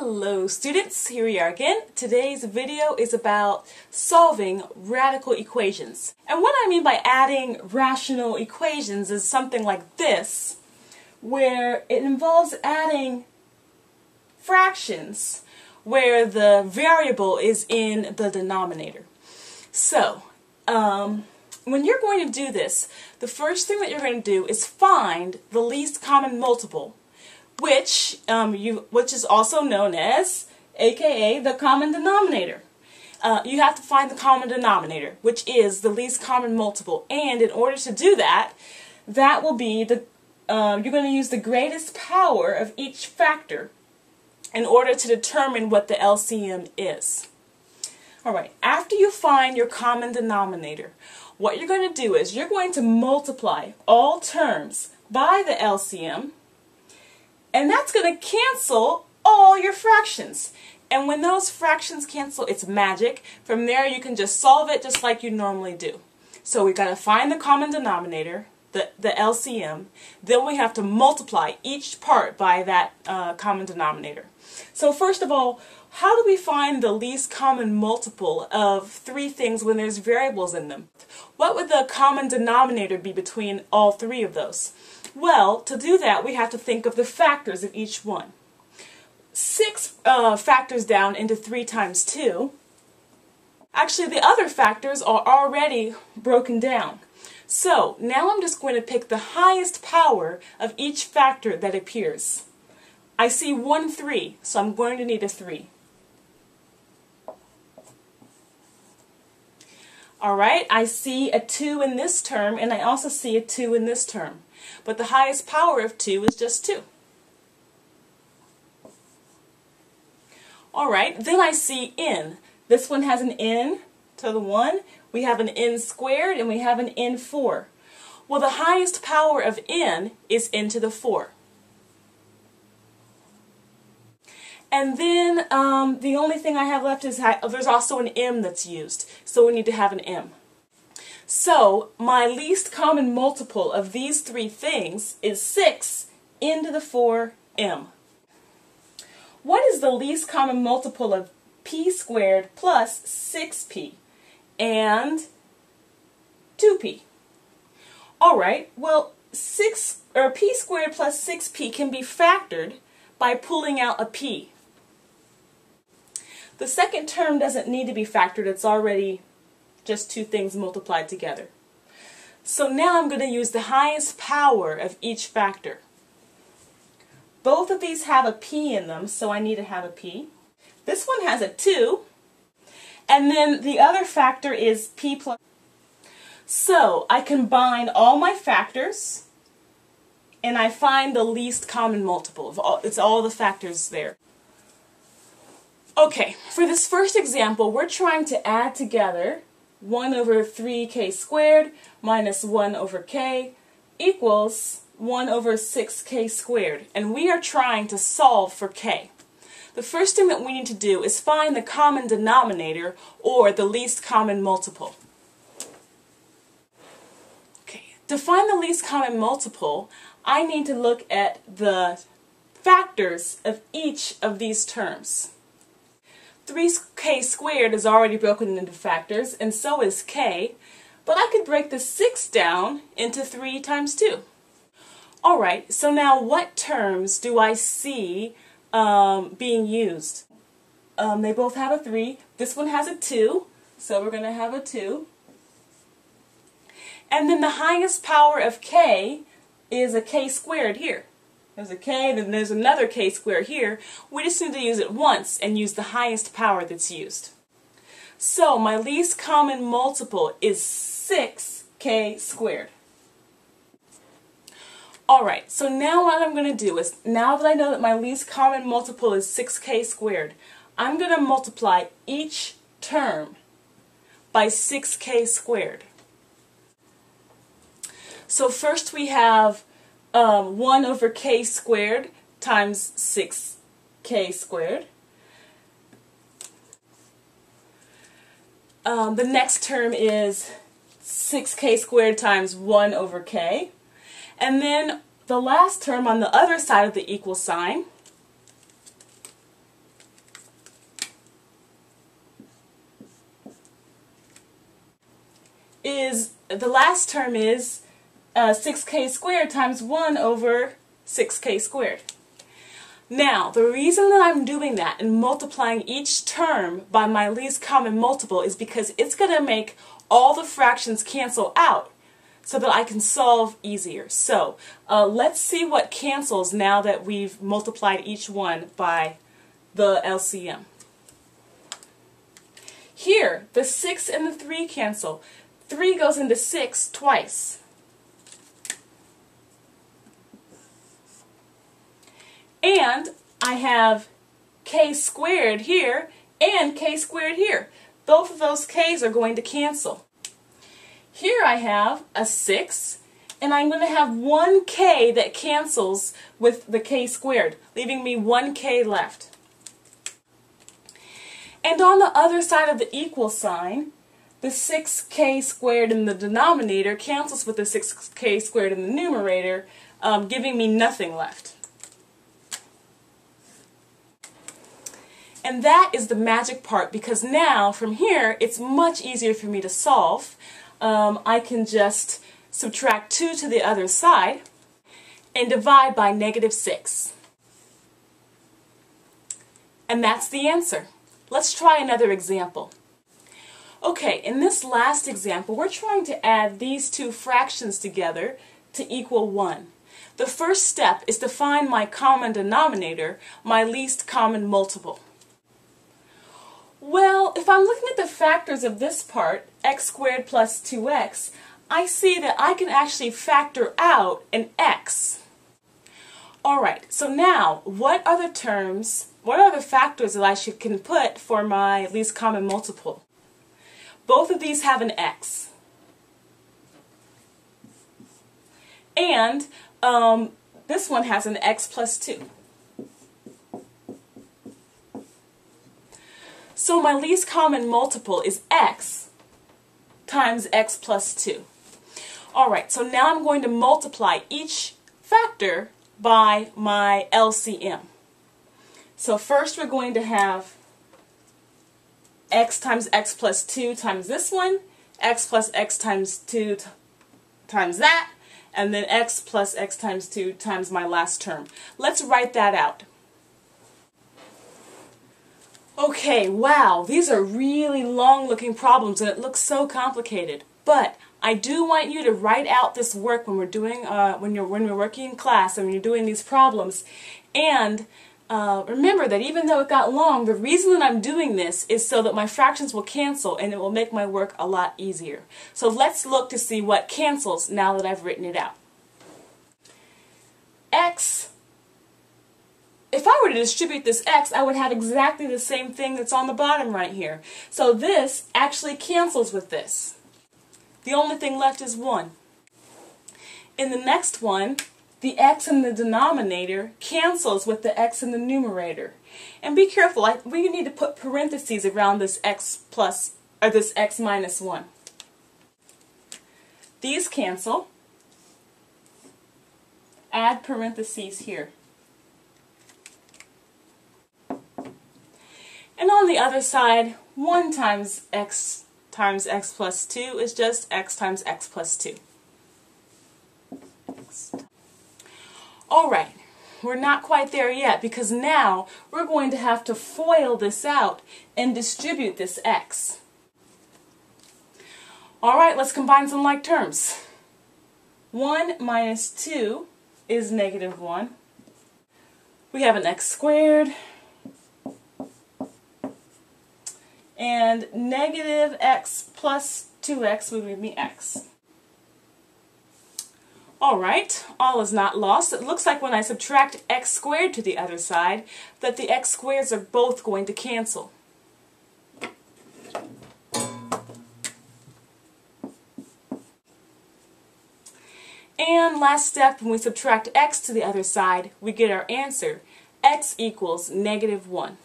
Hello students, here we are again. Today's video is about solving radical equations. And what I mean by adding rational equations is something like this, where it involves adding fractions where the variable is in the denominator. So, when you're going to do this, the first thing that you're going to do is find the least common multiple, which is also known as, aka, the common denominator. You have to find the common denominator, which is the least common multiple, and in order to do that, that will be the you're going to use the greatest power of each factor in order to determine what the LCM is. Alright, after you find your common denominator, what you're going to do is you're going to multiply all terms by the LCM, and that's going to cancel all your fractions. And when those fractions cancel, it's magic. From there, you can just solve it just like you normally do. So we've got to find the common denominator, the LCM. Then we have to multiply each part by that common denominator. So first of all, how do we find the least common multiple of three things when there's variables in them? What would the common denominator be between all three of those? Well, to do that, we have to think of the factors of each one. 6 factors down into 3 times 2. Actually, the other factors are already broken down. So, now I'm just going to pick the highest power of each factor that appears. I see 1 3, so I'm going to need a 3. Alright, I see a 2 in this term, and I also see a 2 in this term. But the highest power of 2 is just 2. Alright, then I see n. This one has an n to the 1. We have an n squared, and we have an n 4. Well, the highest power of n is n to the 4. And then the only thing I have left is there's also an m that's used, so we need to have an m. So my least common multiple of these three things is 6 n to the 4 m. What is the least common multiple of p squared plus 6p and 2p? Alright, well, p squared plus 6p can be factored by pulling out a p. The second term doesn't need to be factored, it's already just two things multiplied together. So now I'm going to use the highest power of each factor. Both of these have a p in them, so I need to have a p. This one has a 2, and then the other factor is p plus. So I combine all my factors, and I find the least common multiple. It's all the factors there. Okay, for this first example, we're trying to add together 1 over 3k squared minus 1 over k equals 1 over 6k squared. And we are trying to solve for k. The first thing that we need to do is find the common denominator, or the least common multiple. Okay, to find the least common multiple, I need to look at the factors of each of these terms. 3k squared is already broken into factors, and so is k, but I could break the 6 down into 3 times 2. Alright, so now what terms do I see being used? They both have a 3. This one has a 2, so we're going to have a 2. And then the highest power of k is a k squared here. There's a k, then there's another k squared here. We just need to use it once and use the highest power that's used. So my least common multiple is 6k squared. Alright, so now what I'm going to do is, now that I know that my least common multiple is 6k squared, I'm going to multiply each term by 6k squared. So first we have 1 over k squared times 6k squared. The next term is 6k squared times 1 over k. And then the last term on the other side of the equal sign is, the last term is 6k squared times 1 over 6k squared. Now, the reason that I'm doing that and multiplying each term by my least common multiple is because it's going to make all the fractions cancel out so that I can solve easier. So, let's see what cancels now that we've multiplied each one by the LCM. Here, the 6 and the 3 cancel. 3 goes into 6 twice. And I have k squared here and k squared here. Both of those k's are going to cancel. Here I have a 6, and I'm going to have one k that cancels with the k squared, leaving me one k left. And on the other side of the equal sign, the 6k squared in the denominator cancels with the 6k squared in the numerator, giving me nothing left. And that is the magic part, because now from here it's much easier for me to solve. I can just subtract 2 to the other side and divide by -6. And that's the answer. Let's try another example. Okay, in this last example, we're trying to add these two fractions together to equal 1. The first step is to find my common denominator, my least common multiple. Well, if I'm looking at the factors of this part, x squared plus 2x, I see that I can actually factor out an x. Alright, so now, what are the factors that I can put for my least common multiple? Both of these have an x. And this one has an x plus 2. So my least common multiple is x times x plus 2. Alright, so now I'm going to multiply each factor by my LCM. So first we're going to have x times x plus 2 times this one, x plus x times 2 times that, and then x plus x times 2 times my last term. Let's write that out. Okay, wow, these are really long-looking problems and it looks so complicated. But I do want you to write out this work when we're doing when you're working in class and when you're doing these problems. And remember that even though it got long, the reason that I'm doing this is so that my fractions will cancel and it will make my work a lot easier. So let's look to see what cancels now that I've written it out. X. If I were to distribute this x, I would have exactly the same thing that's on the bottom right here. So this actually cancels with this. The only thing left is 1. In the next one, the x in the denominator cancels with the x in the numerator. And be careful, we need to put parentheses around this x plus, or this x minus 1. These cancel. Add parentheses here. And on the other side, 1 times x plus 2 is just x times x plus 2. Alright, we're not quite there yet because now we're going to have to FOIL this out and distribute this x. Alright, let's combine some like terms. 1 minus 2 is -1. We have an x squared. And negative x plus 2x would give me x. Alright, all is not lost. It looks like when I subtract x squared to the other side, that the x squareds are both going to cancel. And last step, when we subtract x to the other side, we get our answer. X equals -1.